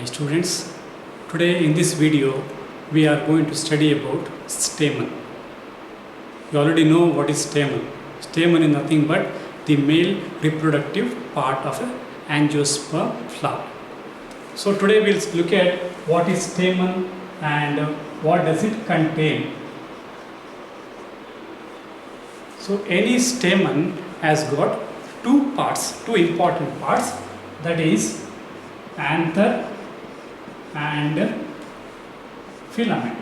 Hi students, today in this video we are going to study about stamen. You already know what is stamen. Stamen is nothing but the male reproductive part of an angiosperm flower. So today we'll look at what is stamen and what does it contain. So any stamen has got two important parts, that is anther and filament.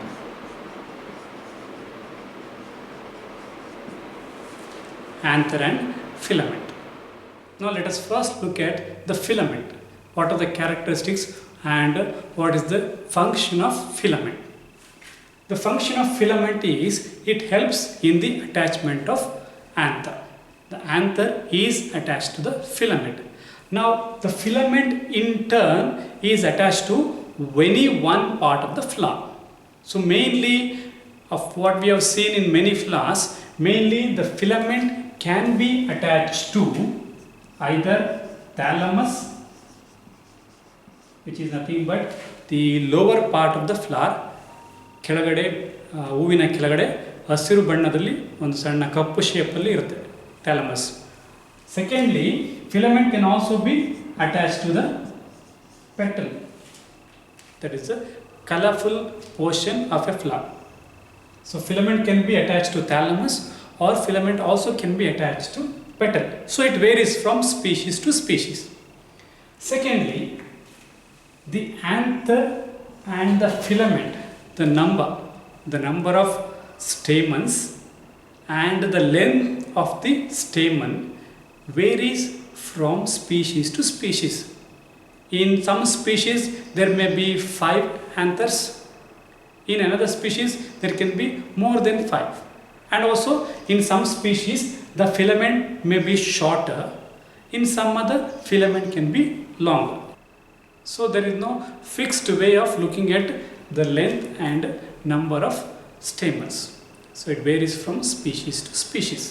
Anther and filament. Now let us first look at the filament. What are the characteristics and what is the function of filament? The function of filament is it helps in the attachment of anther. The anther is attached to the filament. Now the filament in turn is attached to any one part of the flower. So mainly of what we have seen in many flowers, mainly the filament can be attached to either thalamus, which is nothing but the lower part of the flower, ಕೆಳಗಡೆ ಹೂವಿನ ಕೆಳಗಡೆ ಹಸಿರು ಬಣ್ಣದಲ್ಲಿ ಒಂದು ಸಣ್ಣ ಕಪ್ಪು ಶೇಪಲ್ಲಿ ಇರುತ್ತೆ thalamus. Secondly filament can also be attached to the petal, that is the colorful portion of a flower. So filament can be attached to thalamus or filament also can be attached to petal. So it varies from species to species. Secondly, the anther and the filament, the number of stamens and the length of the stamen varies from species to species. In some species there may be 5 anthers, in another species there can be more than 5, and also in some species the filament may be shorter, in some other filament can be longer. So there is no fixed way of looking at the length and number of stamens. So it varies from species to species.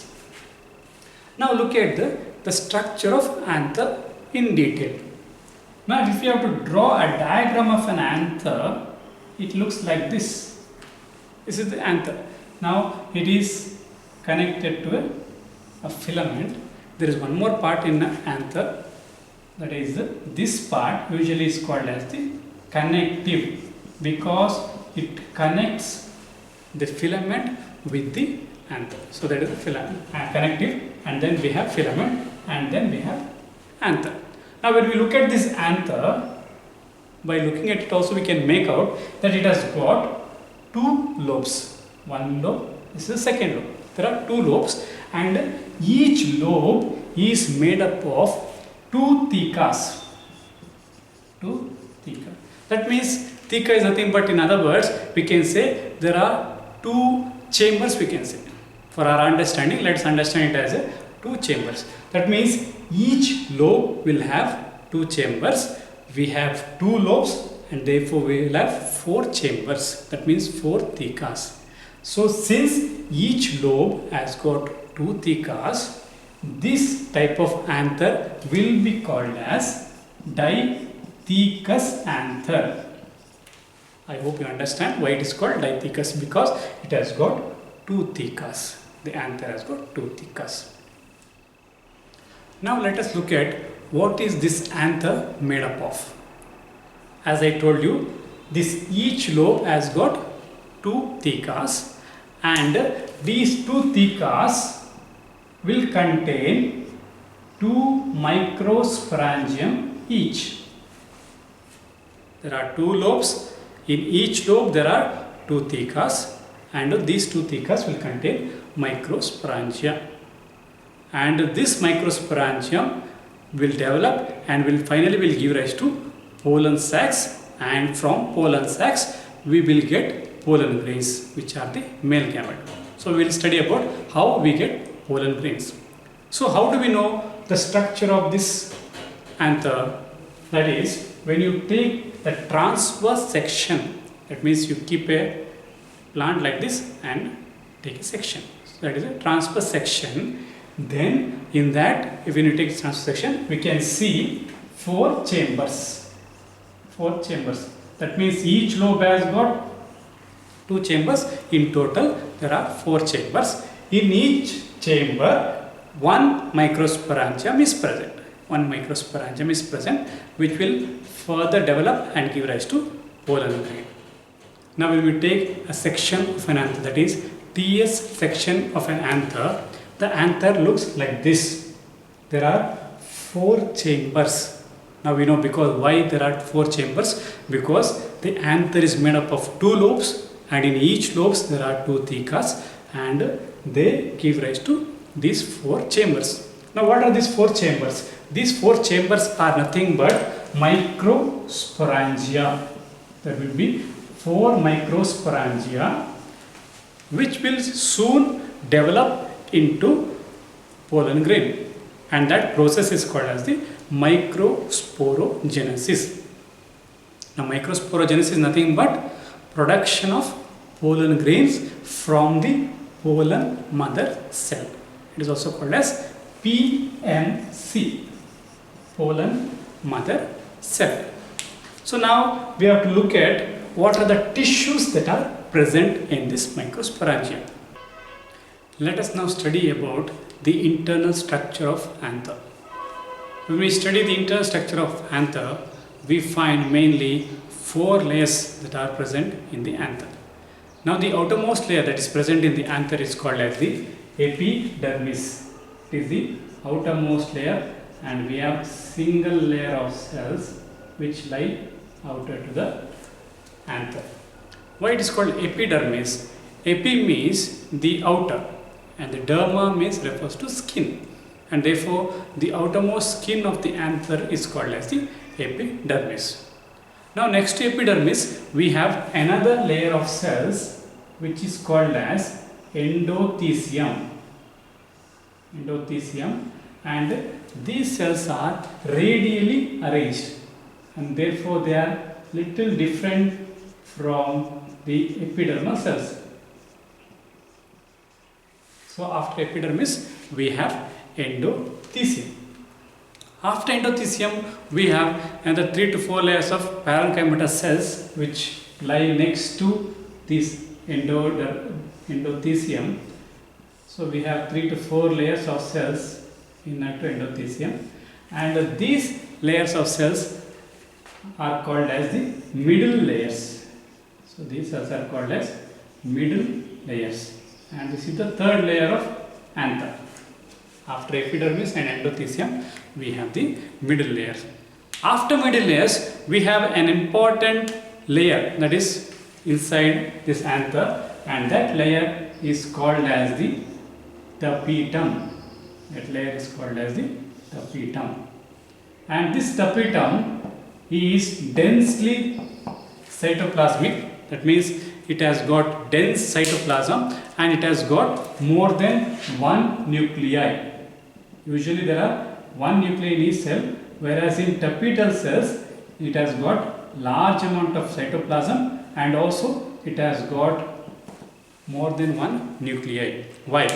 Now look at the structure of anther in detail. Now if you have to draw a diagram of an anther, it looks like this. This is the anther. Now it is connected to a filament. There is one more part in the anther, that is this part usually is called as the connective, because it connects the filament with the anther. So that is the filament connective, and then we have filament, and then we have anther. Now when we look at this anther, by looking at it also we can make out that it has got 2 lobes. One lobe, this is the second lobe. There are 2 lobes, and each lobe is made up of 2 thecas. 2 theca. That means theca is nothing but, in other words, we can say there are 2 chambers, we can say. For our understanding, let's understand it as 2 chambers. That means each lobe will have 2 chambers. We have 2 lobes, and therefore we will have 4 chambers. That means 4 thecas. So since each lobe has got 2 thecas, this type of anther will be called as dithecous anther. I hope you understand why it is called dithecous, because it has got 2 thecas. The anther has got 2 thecas. Now let us look at what is this anther made up of. As I told you, each lobe has got 2 thecas, and these 2 thecas will contain 2 microsporangium each. There are 2 lobes. In each lobe there are 2 thecas, and these 2 thecas will contain microsporangia. And this microsporangium will develop and will finally give rise to pollen sacs, and from pollen sacs we will get pollen grains, which are the male gamete. So we will study about how we get pollen grains. So how do we know the structure of this anther? That is, when you take the transverse section, that means you keep a plant like this and take a section. So that is a transverse section. Then in that, if you take transverse section, we can see 4 chambers. 4 chambers. That means each lobe has got 2 chambers. In total, there are 4 chambers. In each chamber, one microsporangium is present. One microsporangium is present, which will further develop and give rise to pollen grain. Now, when we take a section of an anther, that is TS section of an anther, the anther looks like this. There are 4 chambers. Now we know because why there are 4 chambers, because the anther is made up of 2 lobes, and in each lobes there are 2 thecas, and they give rise to these 4 chambers. Now what are these 4 chambers? These 4 chambers are nothing but microsporangia. There will be 4 microsporangia which will soon develop into pollen grain, and that process is called as the microsporogenesis. Now microsporogenesis is nothing but production of pollen grains from the pollen mother cell. It is also called as PMC, pollen mother cell. So now we have to look at what are the tissues that are present in this microsporangia. Let us now study about the internal structure of anther. When we study the internal structure of anther, we find mainly 4 layers that are present in the anther. Now the outermost layer that is present in the anther is called as the epidermis. It is the outermost layer, and we have single layer of cells which lie outer to the anther. Why it is called epidermis? Epi means the outer, and the derma means refers to skin, and therefore the outermost skin of the anther is called as the epidermis. Now next to epidermis we have another layer of cells which is called as endothecium. And these cells are radially arranged, and therefore they are little different from the epidermal cells. So after epidermis we have endothecium. After endothecium we have another 3 to 4 layers of parenchymatous cells which lie next to this endothecium. So we have 3 to 4 layers of cells in endothecium, and these layers of cells are called as the middle layers. So these cells are called as middle layers, and this is the third layer of anther. After epidermis and endothecium we have the middle layers. After middle layers we have an important layer that is inside this anther, and that layer is called as the tapetum. That layer is called as the tapetum, and this tapetum is densely cytoplasmic. That means it has got dense cytoplasm, and it has got more than 1 nuclei. Usually there are 1 nuclei in each cell, whereas in tapetal cells it has got large amount of cytoplasm, and also it has got more than 1 nuclei. Why?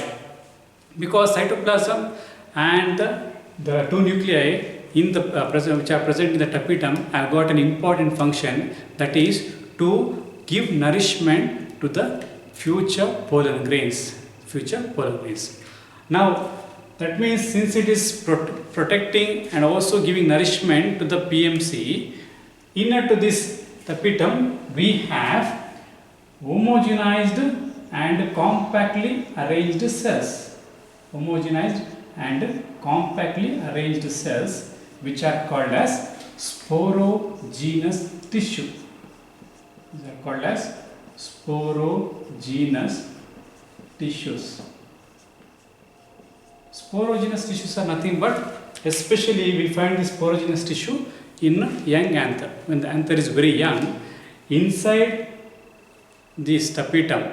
Because cytoplasm and the 2 nuclei in the which are present in the tapetum have got an important function, that is to give nourishment to the future pollen grains. Now that means since it is protecting and also giving nourishment to the PMC, inner to this tapetum we have homogenized and compactly arranged cells. Which are called as sporogenous tissue. These are called as sporogenous tissues. Sporogenous tissues are nothing but, especially we find this sporogenous tissue in young anther. When the anther is very young, inside this tapetum,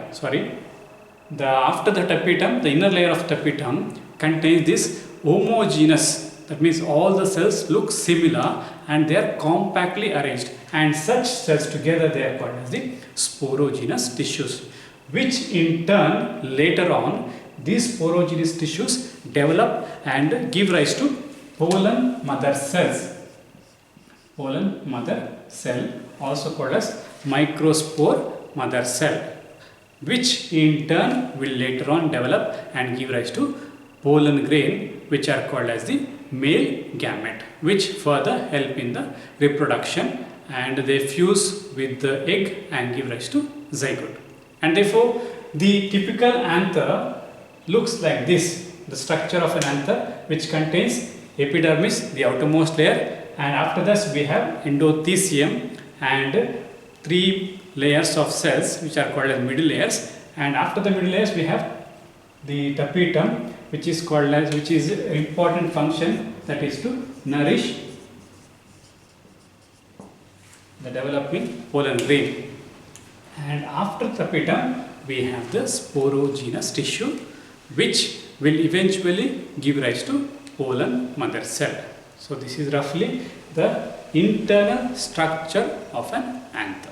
after the tapetum, the inner layer of tapetum contains this homogeneous. That means all the cells look similar and they are compactly arranged, and such cells together they are called as the sporogenous tissues, which in turn later on these sporogenous tissues develop and give rise to pollen mother cells. pollen mother cell, also called as microspore mother cell, which in turn will later on develop and give rise to pollen grain, which are called as the male gamete, which further help in the reproduction, and they fuse with the egg and give rise to zygote. And therefore the typical anther looks like this, the structure of an anther, which contains epidermis, the outermost layer, and after this we have endothecium and 3 layers of cells which are called as middle layers, and after the middle layers we have the tapetum, which is called as, which is important function, that is to nourish the developing pollen grain. And after tapetum we have the sporogenous tissue, which will eventually give rise to pollen mother cell. So this is roughly the internal structure of an anther.